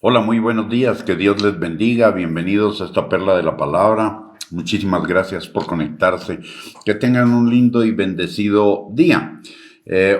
Hola, muy buenos días, que Dios les bendiga, bienvenidos a esta perla de la palabra. Muchísimas gracias por conectarse, que tengan un lindo y bendecido día.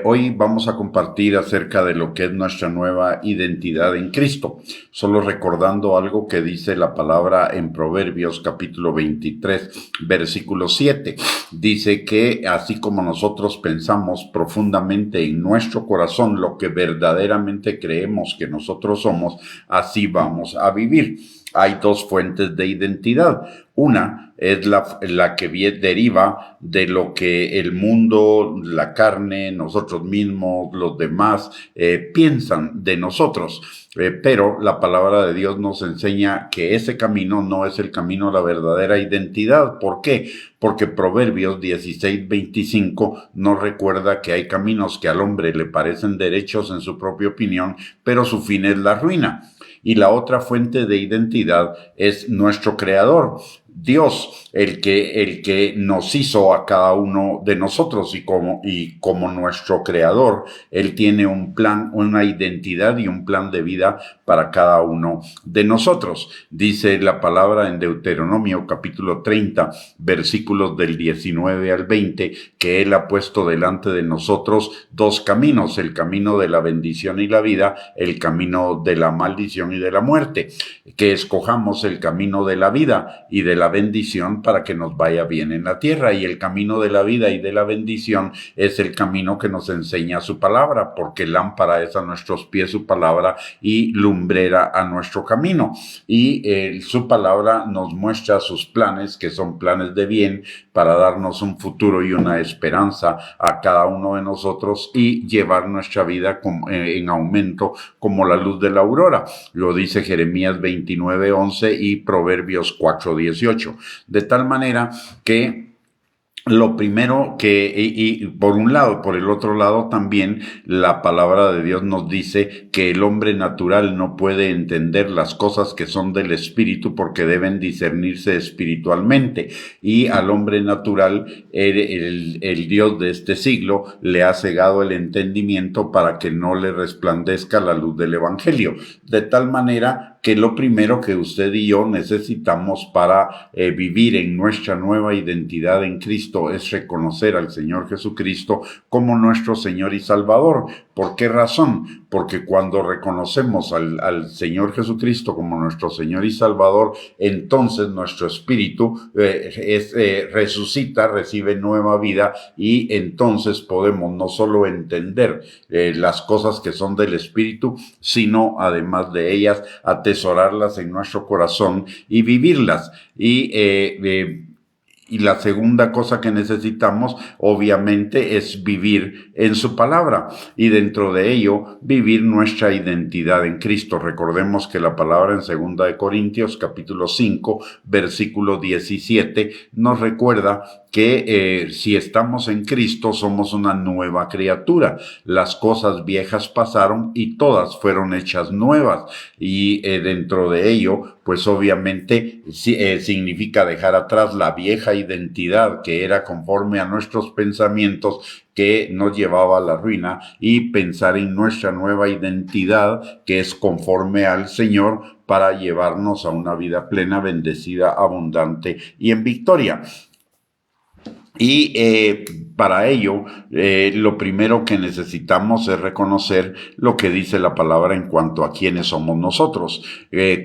Hoy vamos a compartir acerca de lo que es nuestra nueva identidad en Cristo, solo recordando algo que dice la palabra en Proverbios capítulo 23, versículo 7. Dice que así como nosotros pensamos profundamente en nuestro corazón lo que verdaderamente creemos que nosotros somos, así vamos a vivir. Hay dos fuentes de identidad. Una es la que deriva de lo que el mundo, la carne, nosotros mismos, los demás piensan de nosotros. Pero la palabra de Dios nos enseña que ese camino no es el camino a la verdadera identidad. ¿Por qué? Porque Proverbios 16:25 nos recuerda que hay caminos que al hombre le parecen derechos en su propia opinión, pero su fin es la ruina. Y la otra fuente de identidad es nuestro Creador, Dios, el que nos hizo a cada uno de nosotros y como nuestro Creador, Él tiene un plan, una identidad y un plan de vida para cada uno de nosotros. Dice la palabra en Deuteronomio capítulo 30, versículos del 19 al 20, que Él ha puesto delante de nosotros dos caminos, el camino de la bendición y la vida, el camino de la maldición y de la muerte, que escojamos el camino de la vida y de la bendición para que nos vaya bien en la tierra. Y el camino de la vida y de la bendición es el camino que nos enseña su palabra, porque lámpara es a nuestros pies su palabra y lumbrera a nuestro camino. Y su palabra nos muestra sus planes, que son planes de bien, para darnos un futuro y una esperanza a cada uno de nosotros y llevar nuestra vida en aumento como la luz de la aurora. Lo dice Jeremías 29:11 y Proverbios 4:18. De tal manera que lo primero y por un lado, por el otro lado también la palabra de Dios nos dice que el hombre natural no puede entender las cosas que son del espíritu porque deben discernirse espiritualmente, y al hombre natural el Dios de este siglo le ha cegado el entendimiento para que no le resplandezca la luz del evangelio, de tal manera que lo primero que usted y yo necesitamos para vivir en nuestra nueva identidad en Cristo es reconocer al Señor Jesucristo como nuestro Señor y Salvador. ¿Por qué razón? Porque cuando reconocemos al Señor Jesucristo como nuestro Señor y Salvador, entonces nuestro espíritu resucita, recibe nueva vida, y entonces podemos no solo entender las cosas que son del espíritu, sino además de ellas atesorarlas en nuestro corazón y vivirlas. Y la segunda cosa que necesitamos, obviamente, es vivir en su palabra y dentro de ello vivir nuestra identidad en Cristo. Recordemos que la palabra en 2 capítulo 5, versículo 17 nos recuerda que si estamos en Cristo somos una nueva criatura. Las cosas viejas pasaron y todas fueron hechas nuevas. Y dentro de ello, pues obviamente significa dejar atrás la vieja identidad que era conforme a nuestros pensamientos, que nos llevaba a la ruina, y pensar en nuestra nueva identidad que es conforme al Señor para llevarnos a una vida plena, bendecida, abundante y en victoria. Y para ello, lo primero que necesitamos es reconocer lo que dice la palabra en cuanto a quiénes somos nosotros.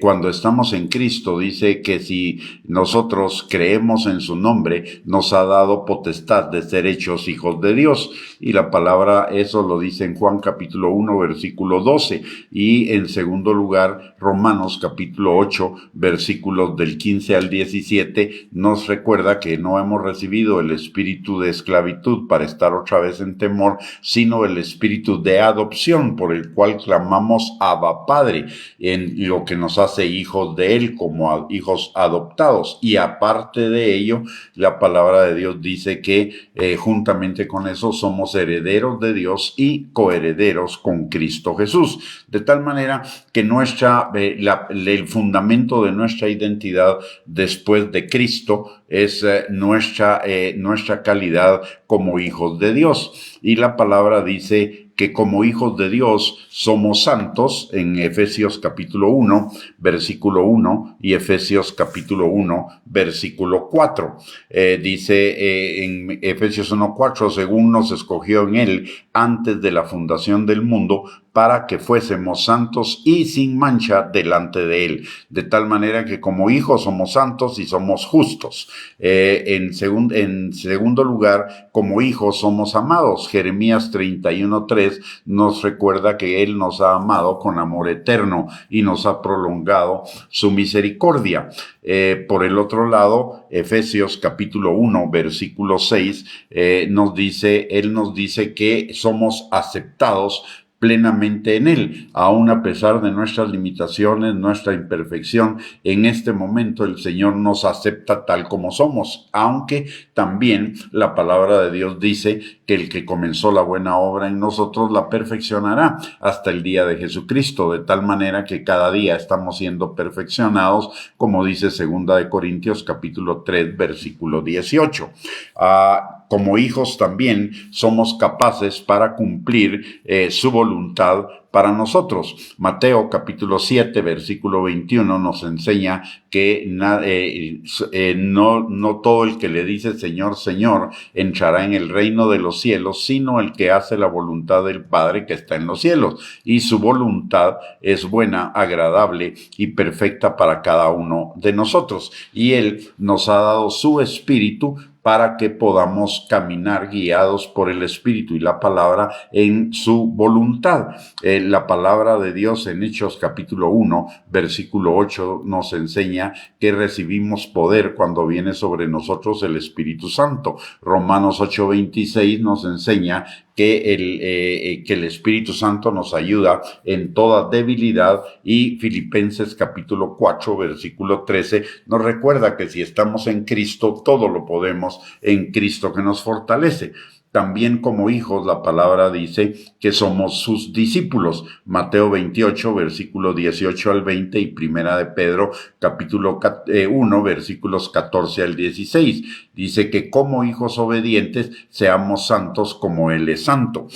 Cuando estamos en Cristo, dice que si nosotros creemos en su nombre, nos ha dado potestad de ser hechos hijos de Dios. Y la palabra eso lo dice en Juan capítulo 1, versículo 12. Y en segundo lugar, Romanos capítulo 8, versículos del 15 al 17, nos recuerda que no hemos recibido el espíritu de esclavitud para estar otra vez en temor, sino el espíritu de adopción, por el cual clamamos Abba Padre, en lo que nos hace hijos de Él como hijos adoptados. Y aparte de ello, la palabra de Dios dice que juntamente con eso somos herederos de Dios y coherederos con Cristo Jesús, de tal manera que el fundamento de nuestra identidad después de Cristo es nuestra calidad como hijos de Dios. Y la palabra dice que como hijos de Dios somos santos en Efesios capítulo 1, versículo 1 y Efesios capítulo 1, versículo 4. Dice en Efesios 1:4, según nos escogió en él antes de la fundación del mundo, para que fuésemos santos y sin mancha delante de él. De tal manera que como hijos somos santos y somos justos. En segundo lugar, como hijos somos amados. Jeremías 31:3 nos recuerda que él nos ha amado con amor eterno y nos ha prolongado su misericordia. Por el otro lado, Efesios capítulo 1, versículo 6, él nos dice que somos aceptados plenamente en él, aun a pesar de nuestras limitaciones, nuestra imperfección. En este momento el Señor nos acepta tal como somos, aunque también la palabra de Dios dice que el que comenzó la buena obra en nosotros la perfeccionará hasta el día de Jesucristo, de tal manera que cada día estamos siendo perfeccionados, como dice 2 Corintios capítulo 3, versículo 18. Como hijos también somos capaces para cumplir su voluntad para nosotros. Mateo capítulo 7, versículo 21 nos enseña que no todo el que le dice Señor, Señor, entrará en el reino de los cielos, sino el que hace la voluntad del Padre que está en los cielos. Y su voluntad es buena, agradable y perfecta para cada uno de nosotros. Y Él nos ha dado su Espíritu para que podamos caminar guiados por el Espíritu y la palabra en su voluntad. La palabra de Dios en Hechos capítulo 1, versículo 8 nos enseña que recibimos poder cuando viene sobre nosotros el Espíritu Santo. Romanos 8:26 nos enseña que el Espíritu Santo nos ayuda en toda debilidad, y Filipenses capítulo 4, versículo 13 nos recuerda que si estamos en Cristo, todo lo podemos en Cristo que nos fortalece. También como hijos, la palabra dice que somos sus discípulos. Mateo 28, versículo 18 al 20 y Primera de Pedro, capítulo 1, versículos 14 al 16. Dice que como hijos obedientes seamos santos como Él es santo.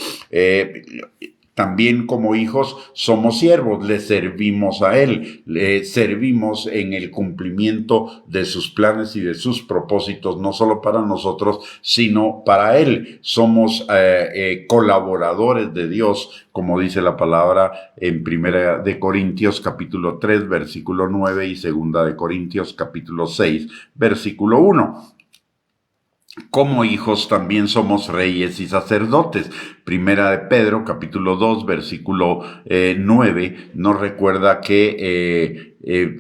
También como hijos somos siervos, le servimos a Él, le servimos en el cumplimiento de sus planes y de sus propósitos, no solo para nosotros, sino para Él. Somos colaboradores de Dios, como dice la palabra en Primera de Corintios capítulo 3, versículo 9 y Segunda de Corintios capítulo 6, versículo 1. Como hijos también somos reyes y sacerdotes. Primera de Pedro, capítulo 2, versículo 9, nos recuerda que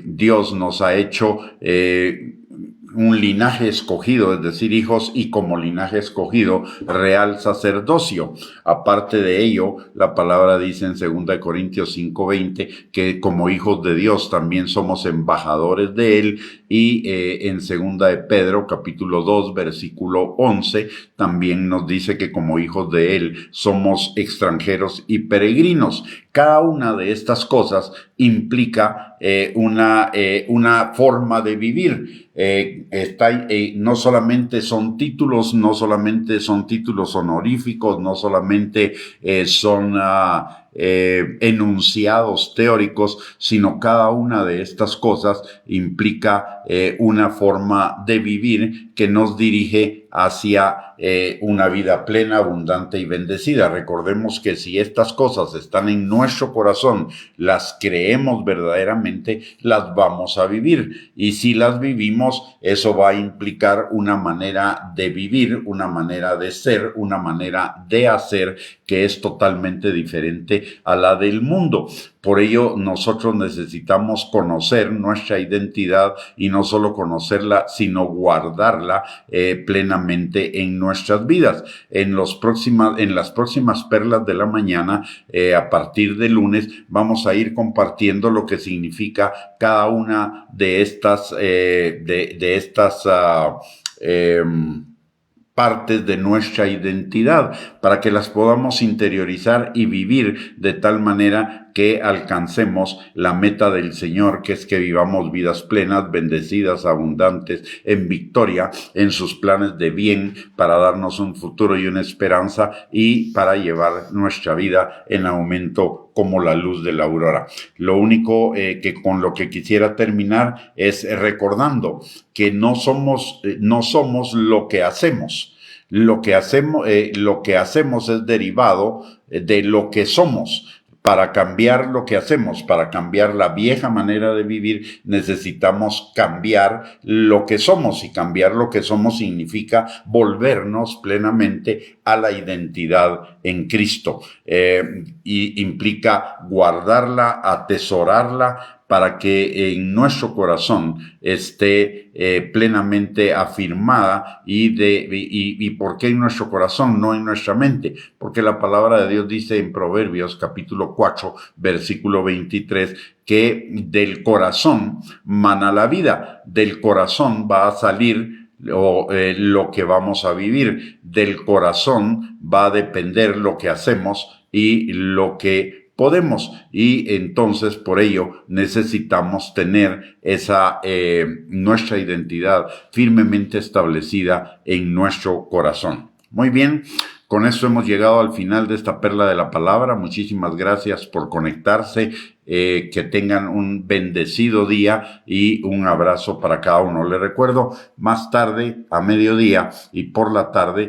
Dios nos ha hecho un linaje escogido, es decir, hijos, y como linaje escogido, real sacerdocio. Aparte de ello, la palabra dice en 2 Corintios 5:20 que como hijos de Dios también somos embajadores de Él, y en 2 de Pedro, capítulo 2, versículo 11, también nos dice que como hijos de Él somos extranjeros y peregrinos. Cada una de estas cosas implica una forma de vivir. No solamente son títulos, honoríficos, no solamente son enunciados teóricos, sino cada una de estas cosas implica una forma de vivir que nos dirige hacia una vida plena, abundante y bendecida. Recordemos que si estas cosas están en nuestro corazón, las creemos verdaderamente, las vamos a vivir. Y si las vivimos, eso va a implicar una manera de vivir, una manera de ser, una manera de hacer que es totalmente diferente a la del mundo. Por ello, nosotros necesitamos conocer nuestra identidad, y no solo conocerla, sino guardarla plenamente en nuestras vidas. En las próximas perlas de la mañana, a partir de lunes, vamos a ir compartiendo lo que significa cada una de estas partes de nuestra identidad, para que las podamos interiorizar y vivir de tal manera que alcancemos la meta del Señor, que es que vivamos vidas plenas, bendecidas, abundantes, en victoria, en sus planes de bien, para darnos un futuro y una esperanza, y para llevar nuestra vida en aumento como la luz de la aurora. Lo único que con lo que quisiera terminar es recordando que no somos lo que hacemos. Lo que hacemos es derivado de lo que somos. Para cambiar lo que hacemos, para cambiar la vieja manera de vivir, necesitamos cambiar lo que somos, y cambiar lo que somos significa volvernos plenamente a la identidad en Cristo. Y implica guardarla, atesorarla, para que en nuestro corazón esté plenamente afirmada. ¿Y por qué en nuestro corazón, no en nuestra mente? Porque la palabra de Dios dice en Proverbios capítulo 4, versículo 23, que del corazón mana la vida, del corazón va a salir lo que vamos a vivir, del corazón va a depender lo que hacemos y lo que podemos, y entonces por ello necesitamos tener nuestra identidad firmemente establecida en nuestro corazón. Muy bien, con esto hemos llegado al final de esta perla de la palabra. Muchísimas gracias por conectarse. Que tengan un bendecido día y un abrazo para cada uno. Les recuerdo, más tarde, a mediodía y por la tarde,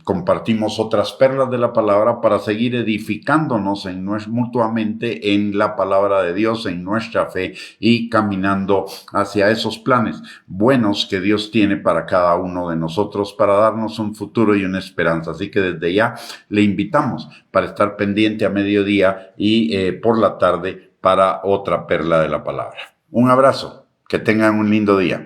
compartimos otras perlas de la palabra para seguir edificándonos mutuamente en la palabra de Dios, en nuestra fe, y caminando hacia esos planes buenos que Dios tiene para cada uno de nosotros, para darnos un futuro y una esperanza. Así que desde ya le invitamos para estar pendiente a mediodía y por la tarde para otra perla de la palabra. Un abrazo, que tengan un lindo día.